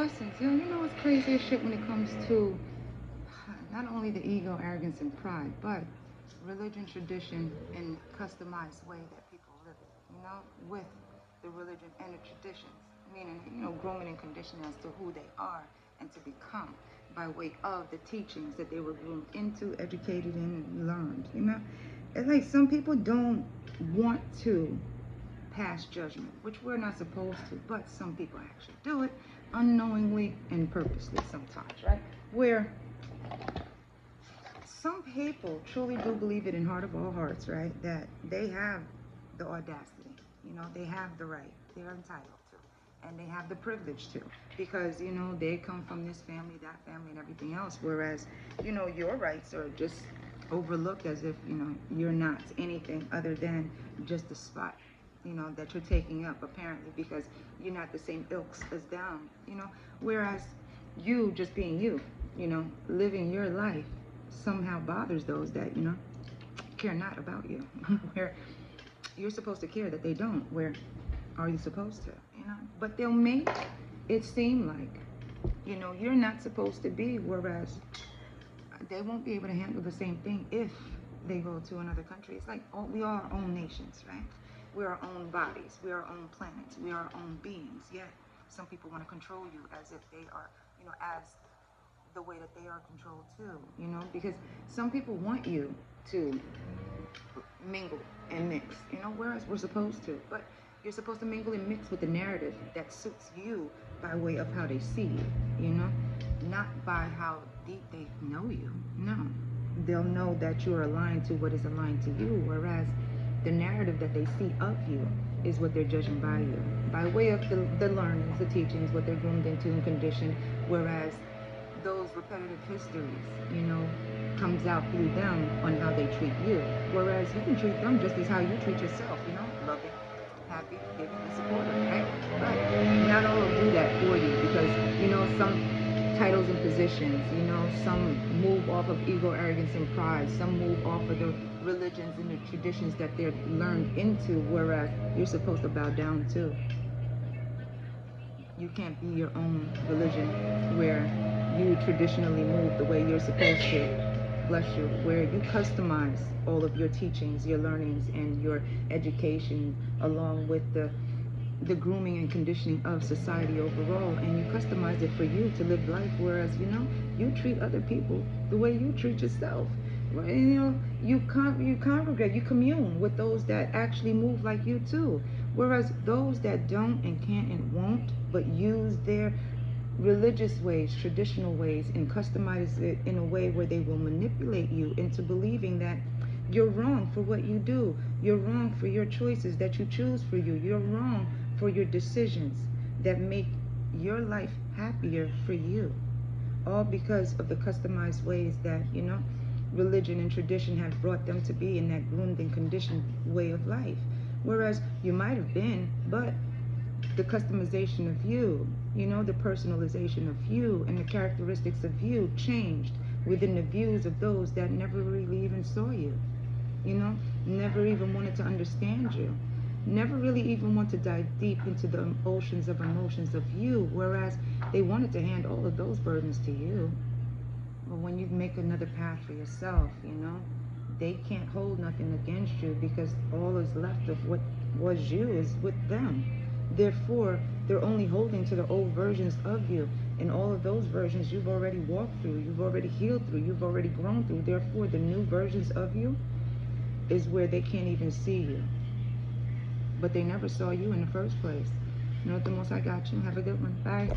essence, you know what's crazy as shit when it comes to not only the ego, arrogance, and pride, but religion, tradition, and customized way that people live it, with the religion and the traditions, meaning, grooming and conditioning as to who they are and to become by way of the teachings that they were groomed into, educated in, and learned. It's like some people don't want to pass judgment, which we're not supposed to, but some people actually do it unknowingly and purposely sometimes, right? Where some people truly do believe it in heart of all hearts, right? That they have the audacity, they have the right, they're entitled to, and they have the privilege to, because, they come from this family, that family, and everything else, whereas, your rights are just overlooked as if, you're not anything other than just a spot, that you're taking up, apparently, because you're not the same ilks as them, whereas you just being you, living your life somehow bothers those that, care not about you, where you're supposed to care that they don't, where are you supposed to, but they'll make it seem like, you're not supposed to be, whereas they won't be able to handle the same thing if they go to another country. It's like we are our own nations, right? We're our own bodies, we're our own planets, we are our own beings, yet some people want to control you as if they are, as the way that they are controlled too, because some people want you to mingle and mix, whereas we're supposed to, but you're supposed to mingle and mix with the narrative that suits you by way of how they see you, not by how deep they know you. No, they'll know that you're aligned to what is aligned to you, whereas the narrative that they see of you is what they're judging by you, by way of the learnings, the teachings, what they're groomed into and conditioned, whereas those repetitive histories, comes out through them on how they treat you. Whereas you can treat them just as how you treat yourself, loving, happy, giving, and supportive, right? But not all will do that for you because, some titles and positions, some move off of ego, arrogance, and pride. Some move off of the religions and the traditions that they're learned into, whereas you're supposed to bow down to. You can't be your own religion where you traditionally move the way you're supposed to, bless you, where you customize all of your teachings, your learnings, and your education along with the grooming and conditioning of society overall, and you customize it for you to live life, whereas, you treat other people the way you treat yourself. Right? You congregate, you commune with those that actually move like you too. Whereas those that don't and can't and won't, but use their religious ways, traditional ways, and customize it in a way where they will manipulate you into believing that you're wrong for what you do. You're wrong for your choices that you choose for you. You're wrong for your decisions that make your life happier for you. All because of the customized ways that, religion and tradition have brought them to be in that groomed and conditioned way of life. Whereas you might have been, but the customization of you, the personalization of you and the characteristics of you changed within the views of those that never really even saw you, never even wanted to understand you, never really even want to dive deep into the oceans of emotions of you, whereas they wanted to hand all of those burdens to you. But when you make another path for yourself, they can't hold nothing against you because all is left of what was you is with them. Therefore, they're only holding to the old versions of you. And all of those versions you've already walked through, you've already healed through, you've already grown through. Therefore, the new versions of you is where they can't even see you. But they never saw you in the first place. The most I got you. Have a good one. Bye.